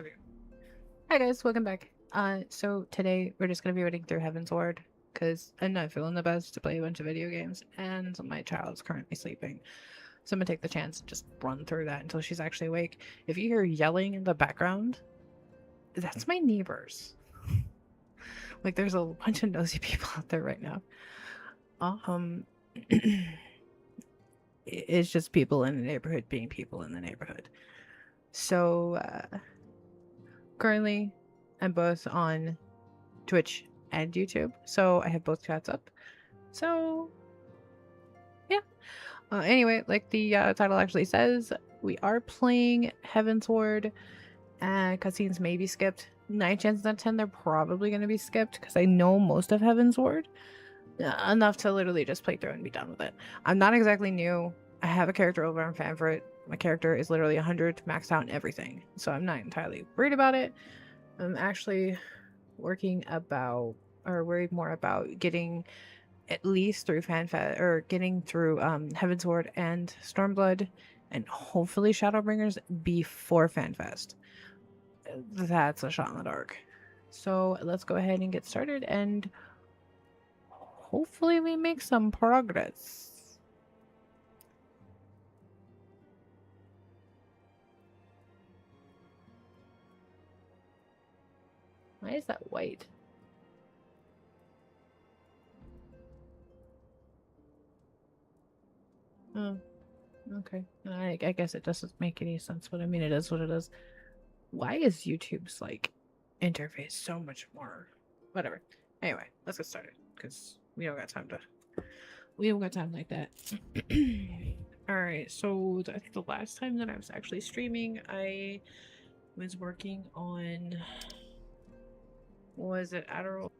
Okay. Hi guys, welcome back. So today we're just gonna be reading through Heavensward because I'm not feeling the best to play a bunch of video games, and my child is currently sleeping. So I'm gonna take the chance and just run through that until she's actually awake. If you hear yelling in the background, that's my neighbors. Like there's a bunch of nosy people out there right now. Um, it's just people in the neighborhood being people in the neighborhood. So currently, I'm both on Twitch and YouTube, so I have both chats up. So yeah. Anyway, like the title actually says, we are playing Heavensward, and cutscenes may be skipped. 9 chances out of 10, they're probably going to be skipped because I know most of Heavensward enough to literally just play through and be done with it. I'm not exactly new. I have a character over on Fanfrit. My character is literally 100 maxed out in everything, so I'm not entirely worried about it. I'm actually worried more about getting at least through FanFest or getting through Heavensward and Stormblood and hopefully Shadowbringers before FanFest. That's a shot in the dark. So let's go ahead and get started and hopefully we make some progress. Why is that white? Oh, okay. I guess it doesn't make any sense, but I mean, it is what it is. Why is YouTube's like interface so much more? Whatever. Anyway, let's get started because we don't got time like that. All right. So I think the last time that I was actually streaming, I was working on, was it Adderall?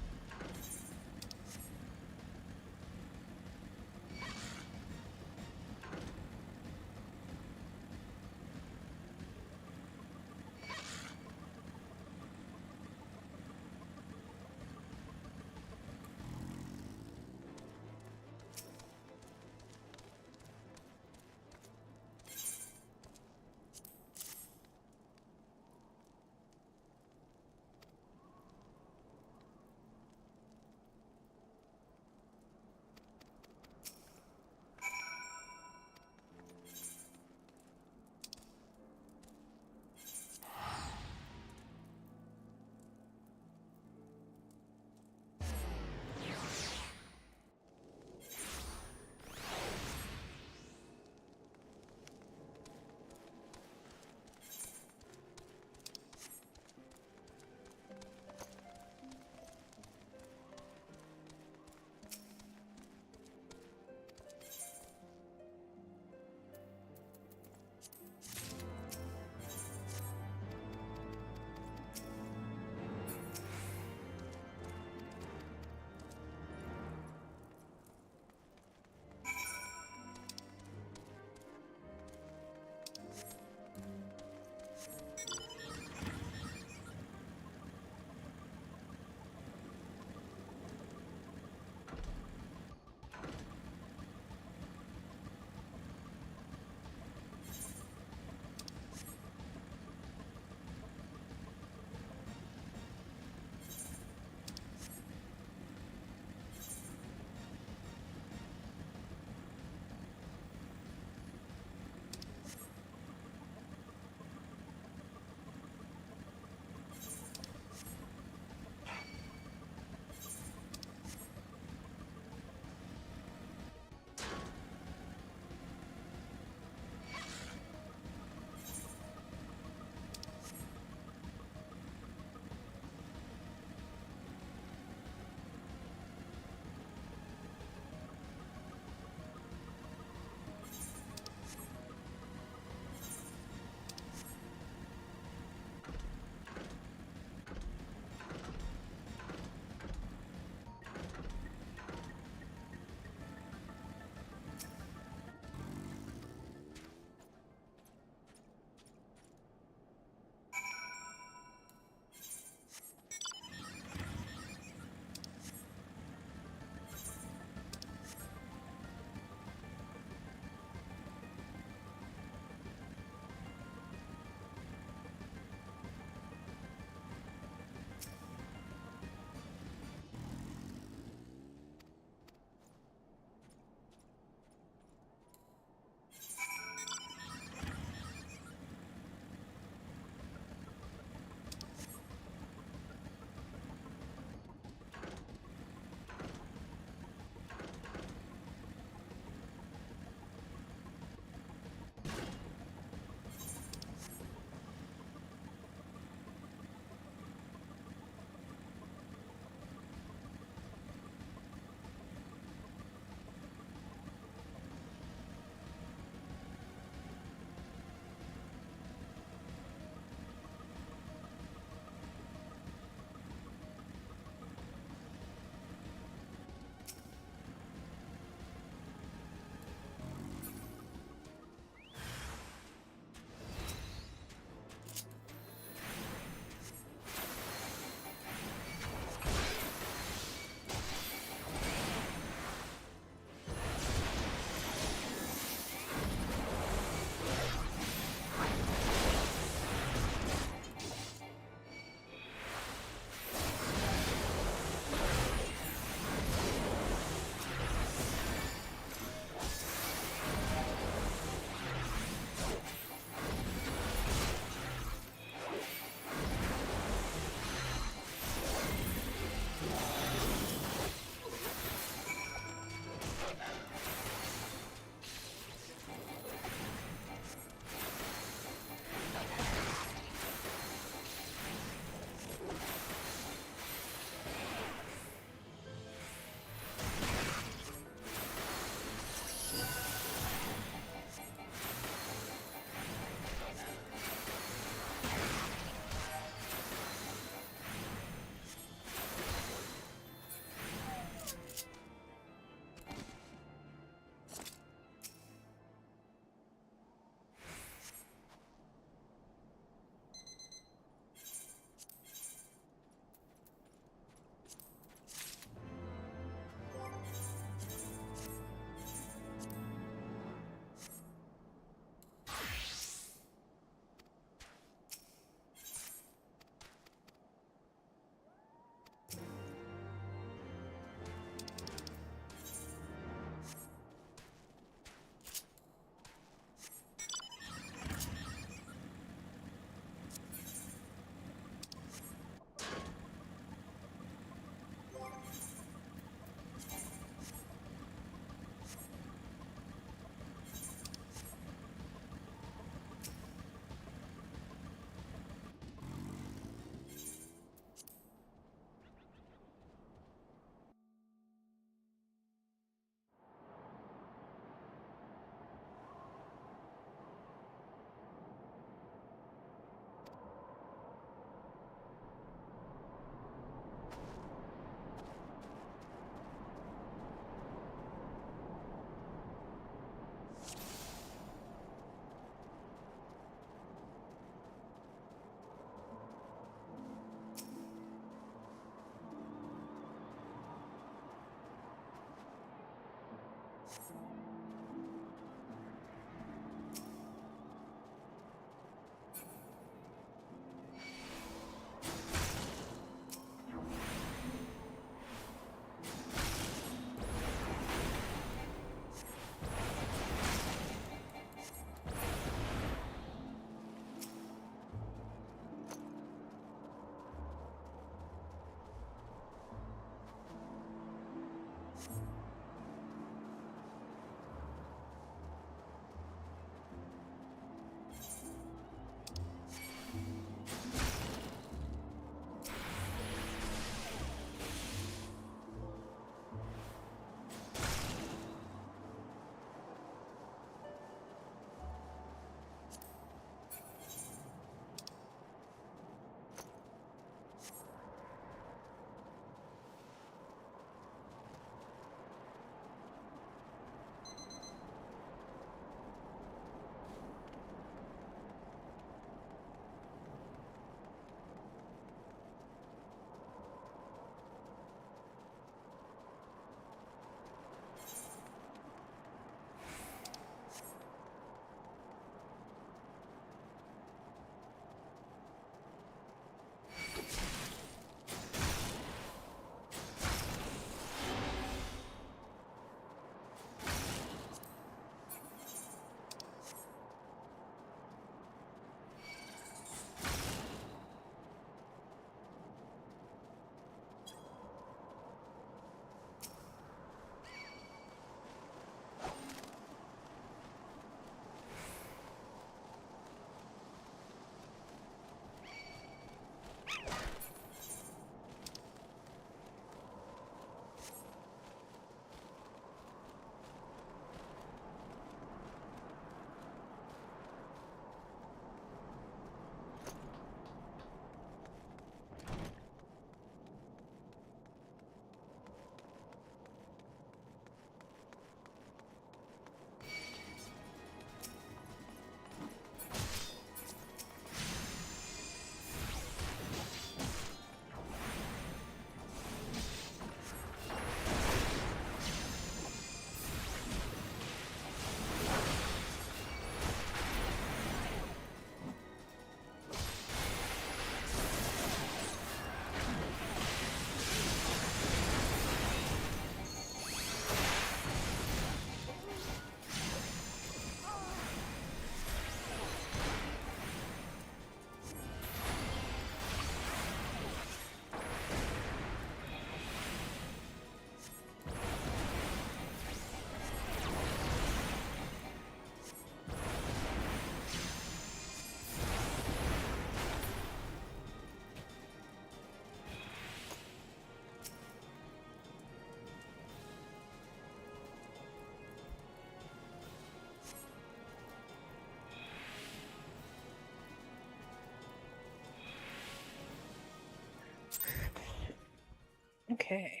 Okay.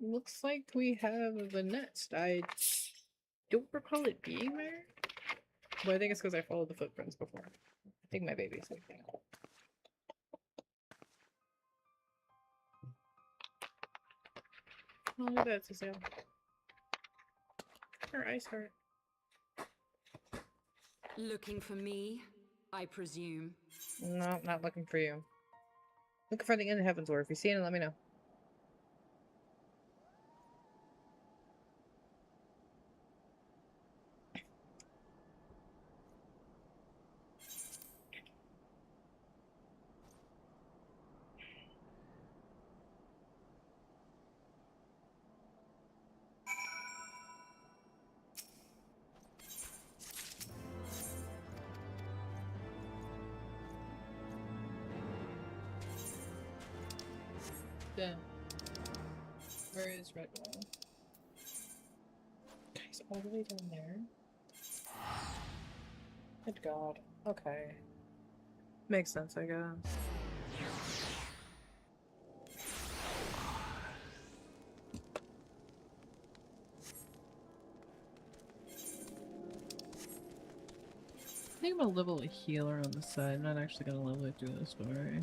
Looks like we have the nest. I don't recall it being there. But I think it's because I followed the footprints before. I think my baby's sleeping. Oh, look at that, Cecile. Her eyes hurt. Looking for me, I presume. No, not looking for you. Looking for the end of Heavensward. If you see it, let me know. Damn. Where is Redwall? He's all the way down there. Good God. Okay. Makes sense, I guess. I think I'm gonna level a healer on the side. I'm not actually gonna level it through the story.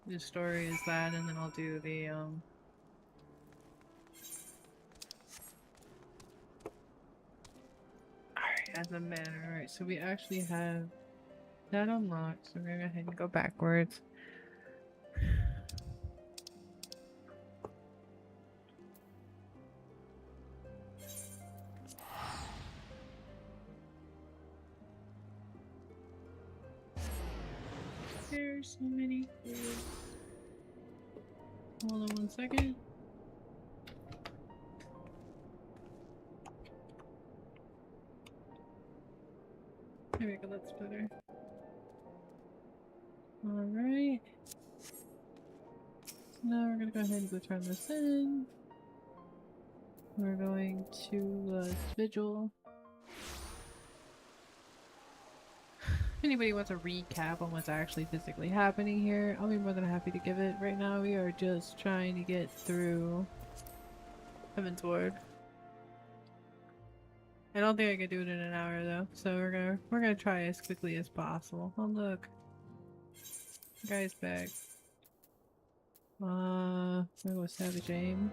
The story is that, and then I'll do the Alright, as a manner. Alright, so we actually have that unlocked, so we're gonna go ahead and go backwards. There's so many things. Hold on 1 second. There we go, that's better. Alright. So now we're gonna go ahead and go turn this in. We're going to Vigil. If anybody wants a recap on what's actually physically happening here, I'll be more than happy to give it. Right now we are just trying to get through Heavensward. I don't think I could do it in an hour though, so we're gonna try as quickly as possible. Oh look. Guy's back. There goes Savage Aim.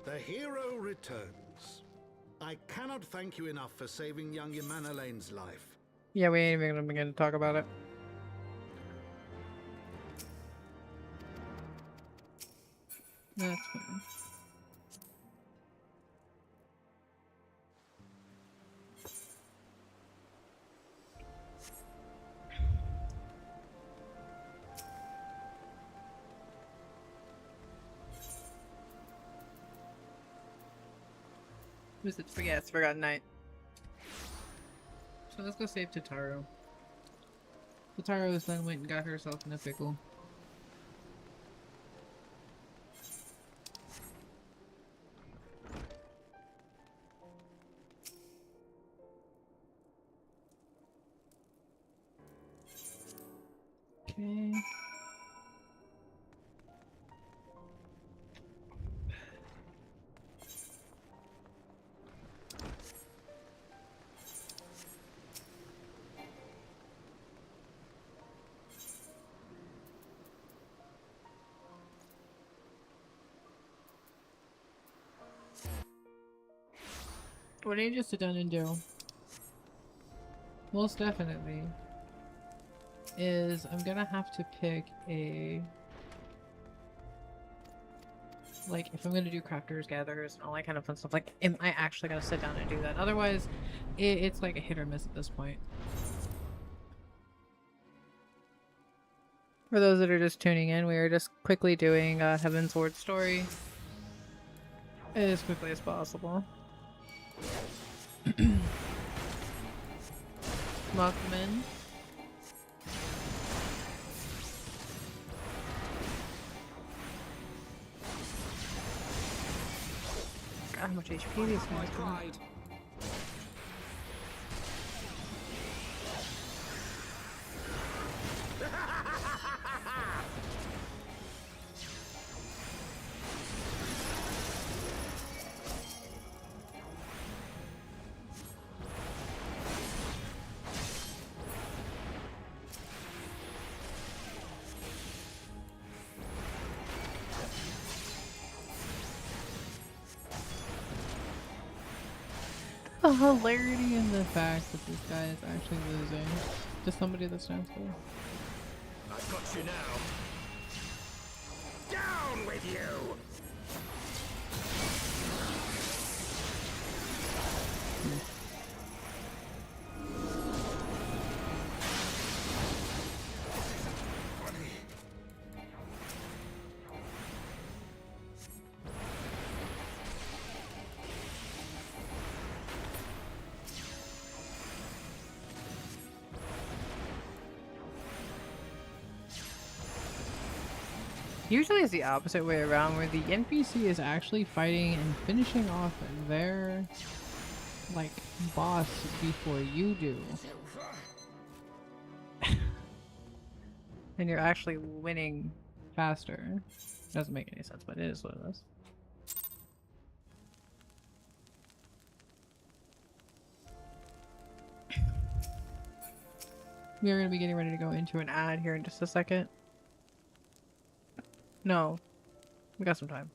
The hero returns. I cannot thank you enough for saving young Yamana Lane's life. Yeah, we ain't even gonna begin to talk about it. That's fine. Who's it? Yeah, it's Forgotten Night. So let's go save Totaro. Totaro then went and got herself in a pickle. Okay. What do you just sit down and do? Most definitely. Is I'm gonna have to pick a... Like, if I'm gonna do crafters, gatherers, and all that kind of fun stuff, like, am I actually gonna sit down and do that? Otherwise, it's like a hit or miss at this point. For those that are just tuning in, we are just quickly doing a Heavensward story as quickly as possible. Welcome in. God, how much HP these guys do. The hilarity in the fact that this guy is actually losing to somebody that stands still. I've got you now. Down with you! Usually it's the opposite way around, where the NPC is actually fighting and finishing off their, like, boss before you do. And you're actually winning faster. Doesn't make any sense, but it is what it is. We are going to be getting ready to go into an ad here in just a second. No. We got some time.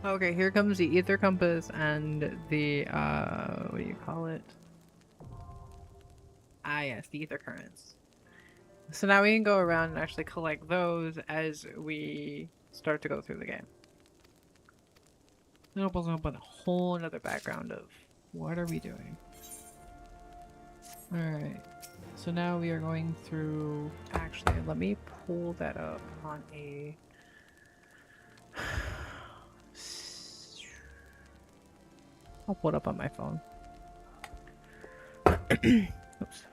Okay, here comes the Ether Compass and the, what do you call it? Ah, yes, the Ether Currents. So now we can go around and actually collect those as we start to go through the game. It opens up a whole other background of what are we doing? Alright. So now we are going through... Actually, let me pull that up on a... I'll pull it up on my phone. Oops.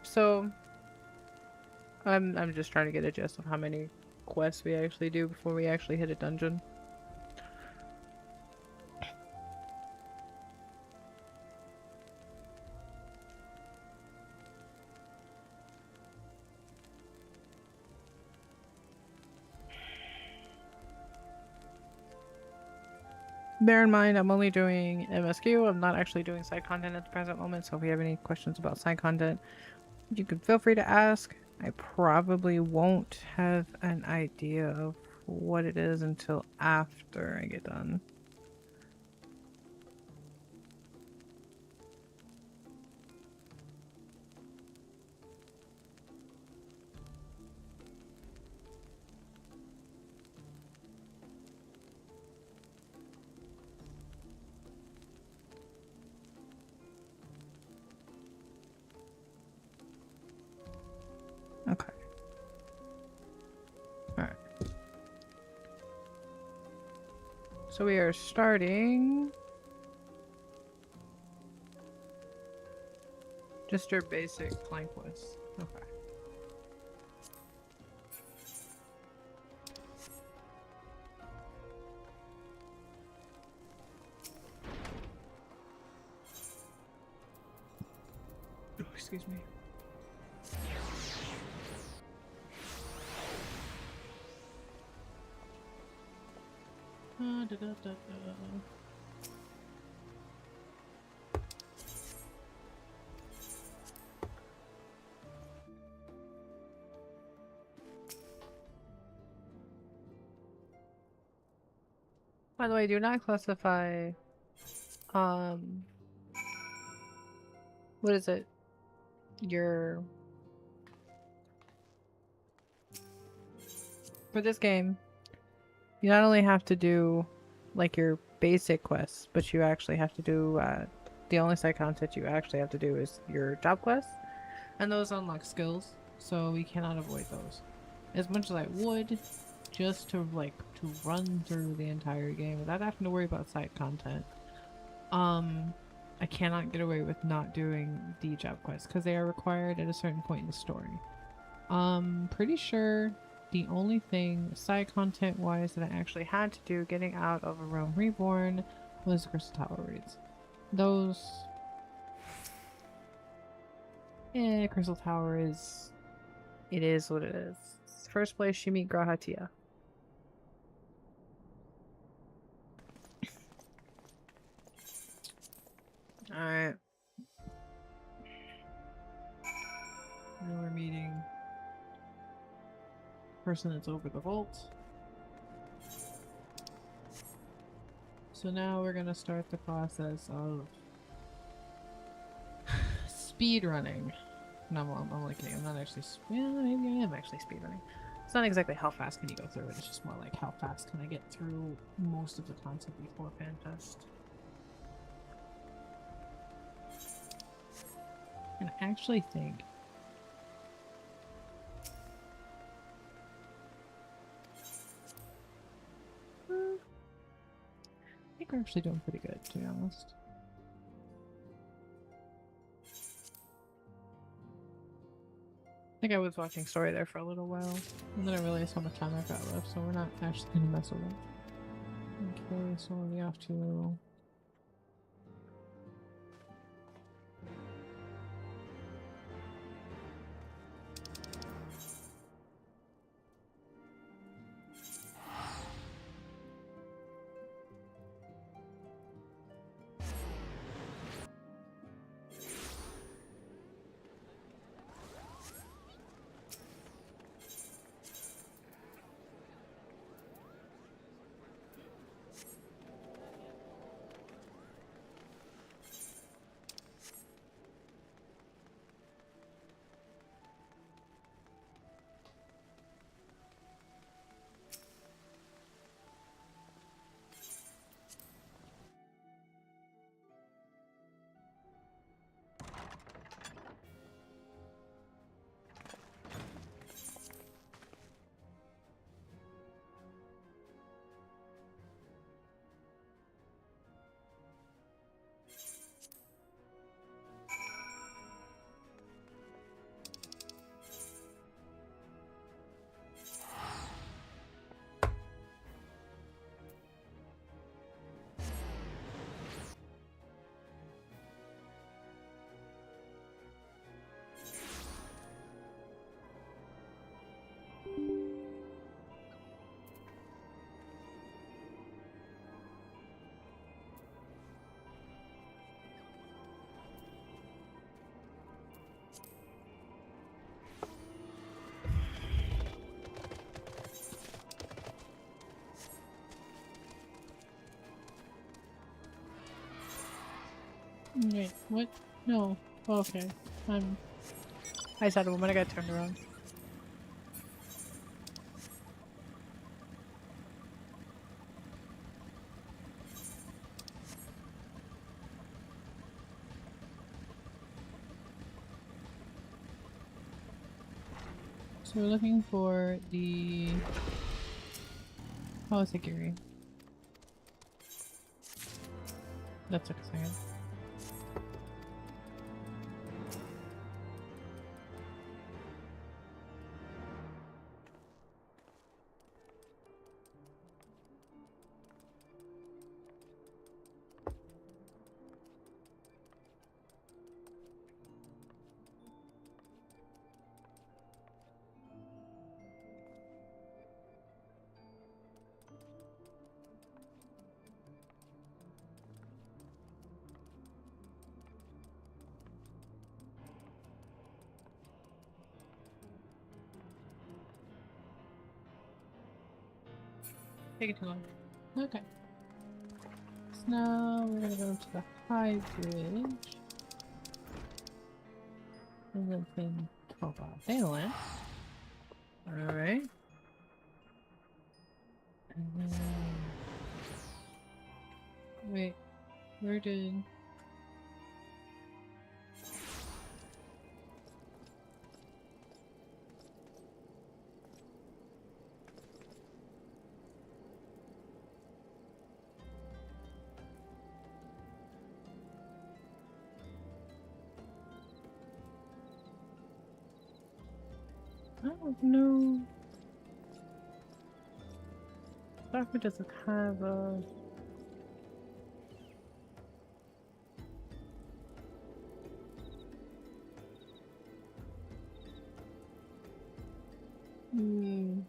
So, I'm just trying to get a gist of how many quests we actually do before we actually hit a dungeon. Bear in mind, I'm only doing MSQ. I'm not actually doing side content at the present moment, so if you have any questions about side content, you can feel free to ask. I probably won't have an idea of what it is until after I get done. Okay. Alright. So we are starting... just your basic flank quests. Okay. Oh, excuse me. Da, da, da, da. By the way, do not classify, what is it? For this game, you not only have to do, like, your basic quests, but you actually have to do the only side content you actually have to do is your job quests, and those unlock skills, so we cannot avoid those. As much as I would, just to run through the entire game without having to worry about side content. I cannot get away with not doing the job quests because they are required at a certain point in the story. Pretty sure the only thing side content wise that I actually had to do getting out of a Realm Reborn was Crystal Tower raids. Those, Crystal Tower is, it is what it is. First place you meet Grahatia. Alright. Now we're meeting person that's over the vault. So now we're gonna start the process of speed running. No, I'm only kidding. I'm not actually. Well, maybe I am actually speed running. It's not exactly how fast can you go through it. It's just more like how fast can I get through most of the content before FanFest. And I actually think we're actually doing pretty good, to be honest. I think I was watching story there for a little while, and then I realized how much time I've got left, so we're not actually gonna mess with it. Okay, so we have to. Wait, what? No. Oh, okay. I said it when I got turned around. So we're looking for the... Oh, it's a Gary. That took a second. Taking too long. Okay. So now we're gonna go to the high bridge. And then thing Phelan. Alright. And then Where did... I don't know. Document doesn't have a... Hmm.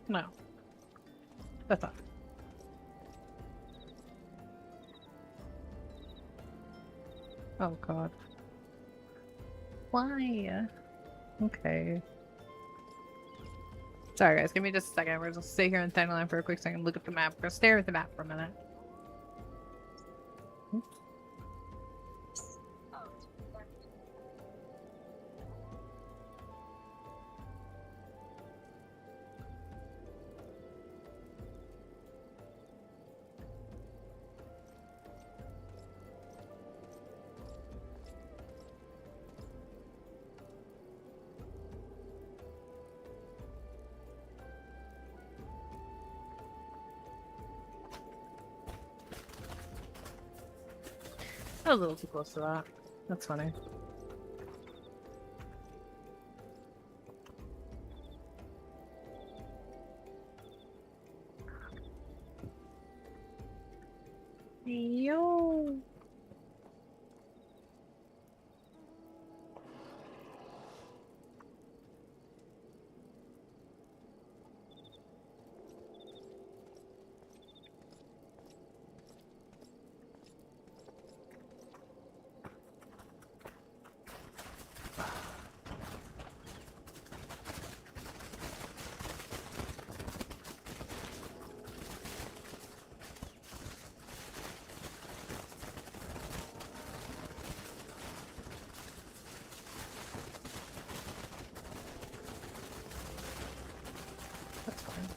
No. That's not. Oh god. Why? Okay. Sorry guys, give me just a second. We're just stay here in Thailand for a quick second, look at the map. We're gonna stare at the map for a minute. A little too close to that. That's funny. Yo. That's fine.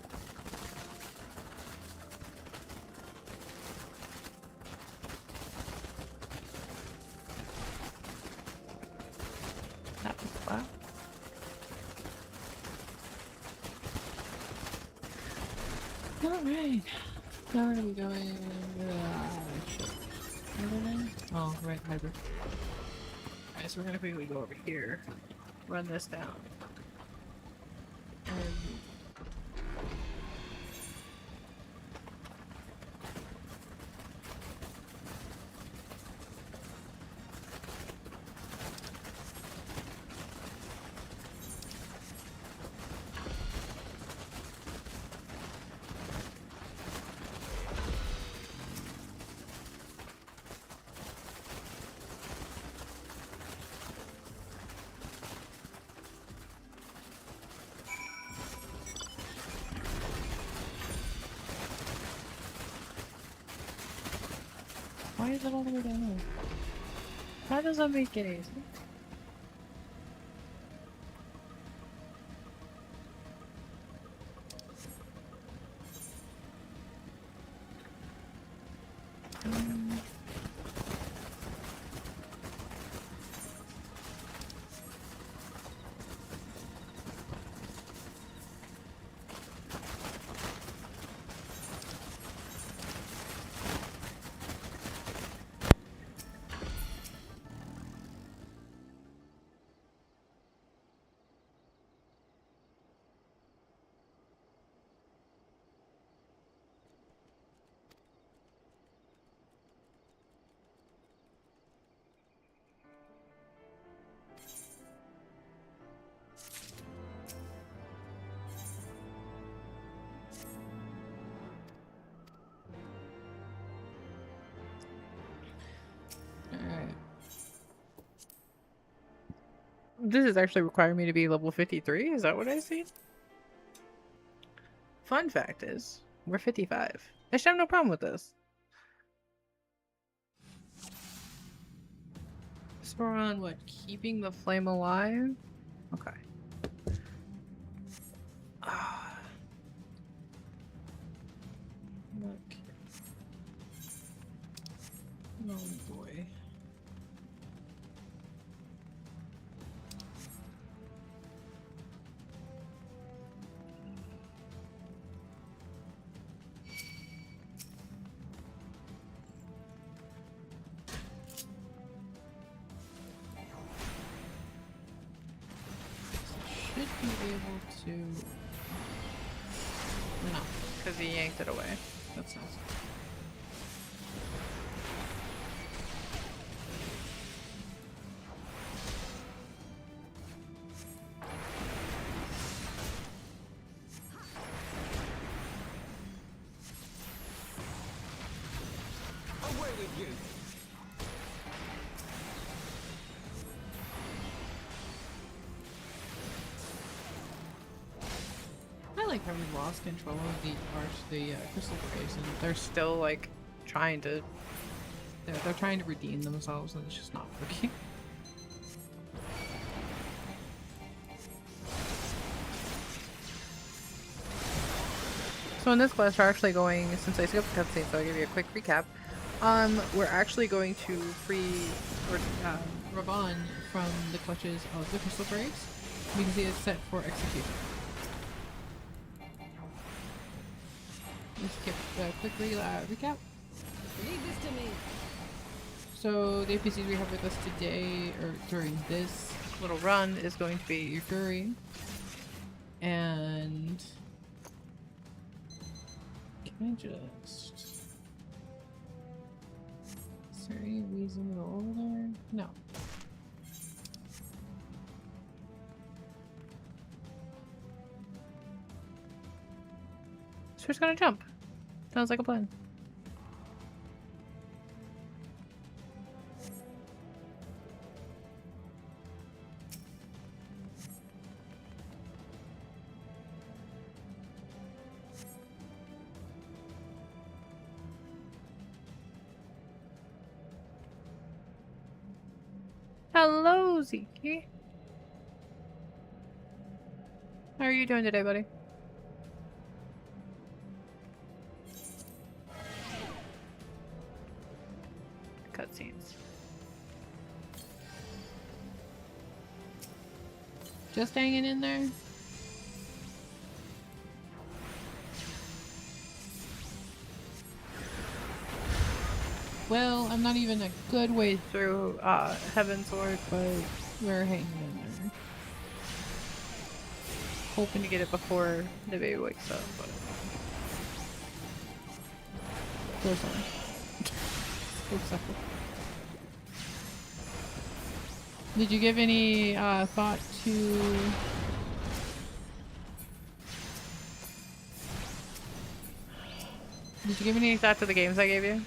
That was flat. Alright. Now we're gonna be going... shit. Oh, right, hybrid. Alright, so we're gonna quickly go over here. Run this down. And... why is it all the way down? How does that make it easy? Alright. This is actually requiring me to be level 53? Is that what I see? Fun fact is, we're 55. I should have no problem with this. So we're on what? Keeping the flame alive? Okay. be able to... No, because he yanked it away. That's nice. Away with you! I like how we lost control of the crystal graves, and they're still like trying to. They're trying to redeem themselves, and it's just not working. So in this quest, we're actually going, since I skipped the cutscene, so I'll give you a quick recap. We're actually going to free Ravan from the clutches of the crystal graves because he is set for execution. Let's skip quickly recap. Leave this to me. So the NPCs we have with us today, or during this little run, is going to be Yuri and can I just? Is there any reason to go over there? No. So we're just gonna jump. Sounds like a plan. Hello, Zeke. How are you doing today, buddy? Cutscenes. Just hanging in there? Well, I'm not even a good way through Heavensward, but we're hanging in there. Hoping to get it before the baby wakes up, but... Goes on. Oops, sorry. Did you give any thought to... Did you give any thought to the games I gave you?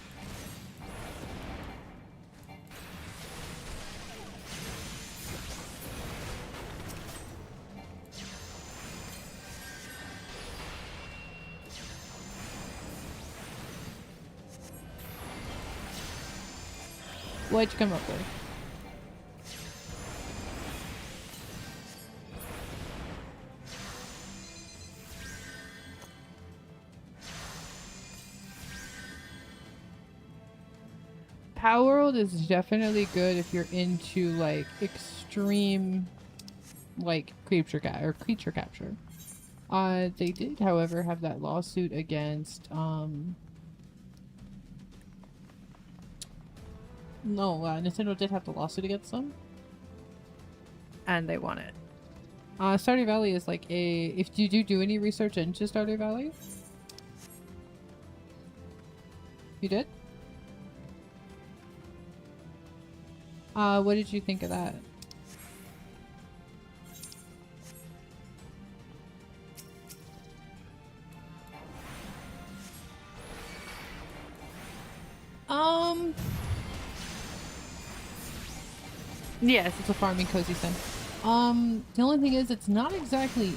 What'd you come up with? Power World is definitely good if you're into like extreme like creature capture. They did, however, have that lawsuit against Nintendo did have the lawsuit against them. And they won it. Stardew Valley is like a... If you do any research into Stardew Valley? You did? What did you think of that? Yes, it's a farming cozy sim. The only thing is it's not exactly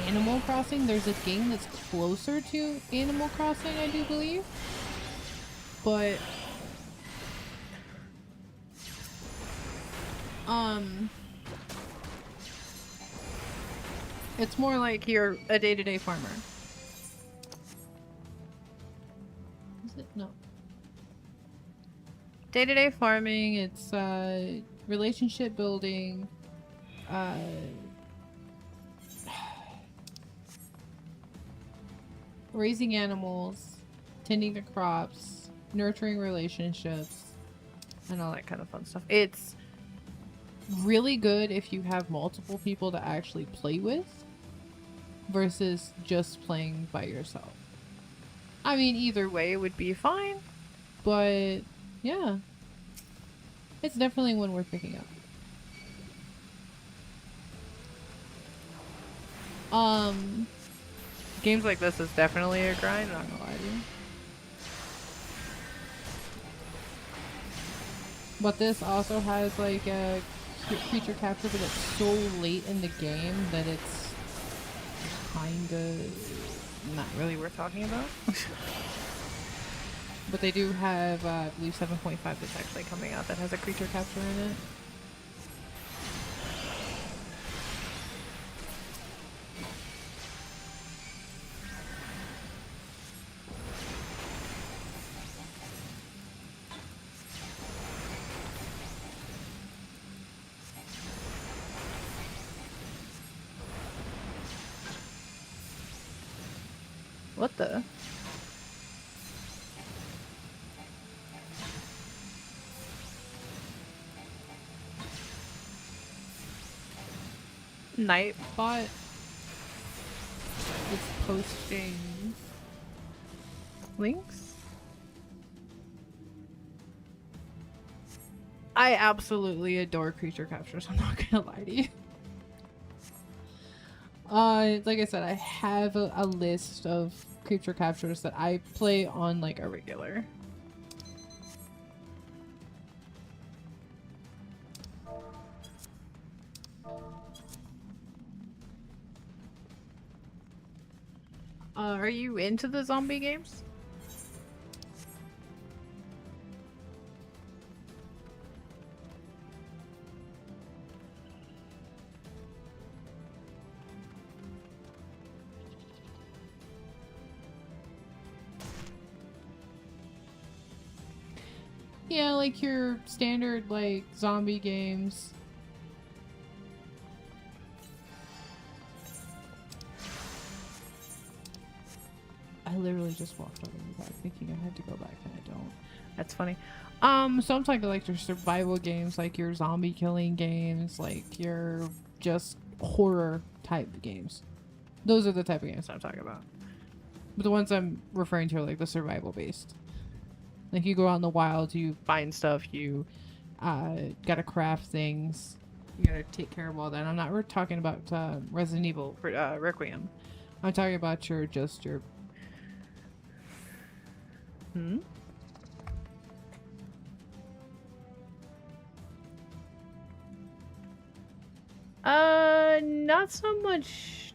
Animal Crossing. There's a game that's closer to Animal Crossing, I do believe. But it's more like you're a day-to-day farmer. Is it? No. Day-to-day farming, it's relationship building, raising animals, tending to crops, nurturing relationships, and all that kind of fun stuff. It's really good if you have multiple people to actually play with versus just playing by yourself. I mean, either way would be fine, but yeah, it's definitely one worth picking up. Games like this is definitely a grind, I'm not gonna lie to you. But this also has like a creature capture, but it's so late in the game that it's kinda not really worth talking about. But they do have, I believe 7.5 that's actually coming out that has a creature capture in it. What the? Nightbot is posting links. I absolutely adore creature captures, I'm not gonna lie to you. Like I said, I have a list of creature captures that I play on like a regular. Are you into the zombie games? Yeah, like your standard like zombie games. I literally just walked over the back thinking I had to go back and I don't. That's funny. So I'm talking like your survival games, like your zombie killing games, like your just horror type games. Those are the type of games I'm talking about. But the ones I'm referring to are like the survival based. Like you go out in the wild, you find stuff, you gotta craft things, you gotta take care of all that. I'm not we're talking about Resident Evil Requiem. I'm talking about your not so much.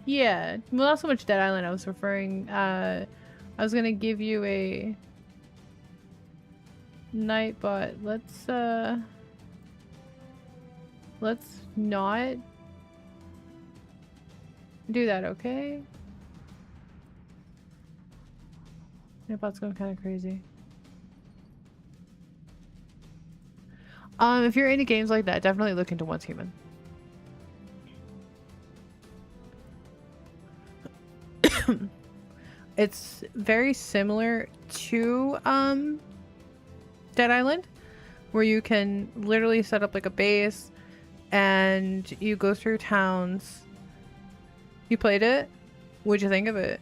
Yeah, well, not so much Dead Island. I was referring. I was gonna give you a Nightbot. Let's not do that, okay? Nightbot's going kind of crazy. If you're into games like that, definitely look into Once Human. It's very similar to Dead Island, where you can literally set up like a base and you go through towns. You played it? What'd you think of it?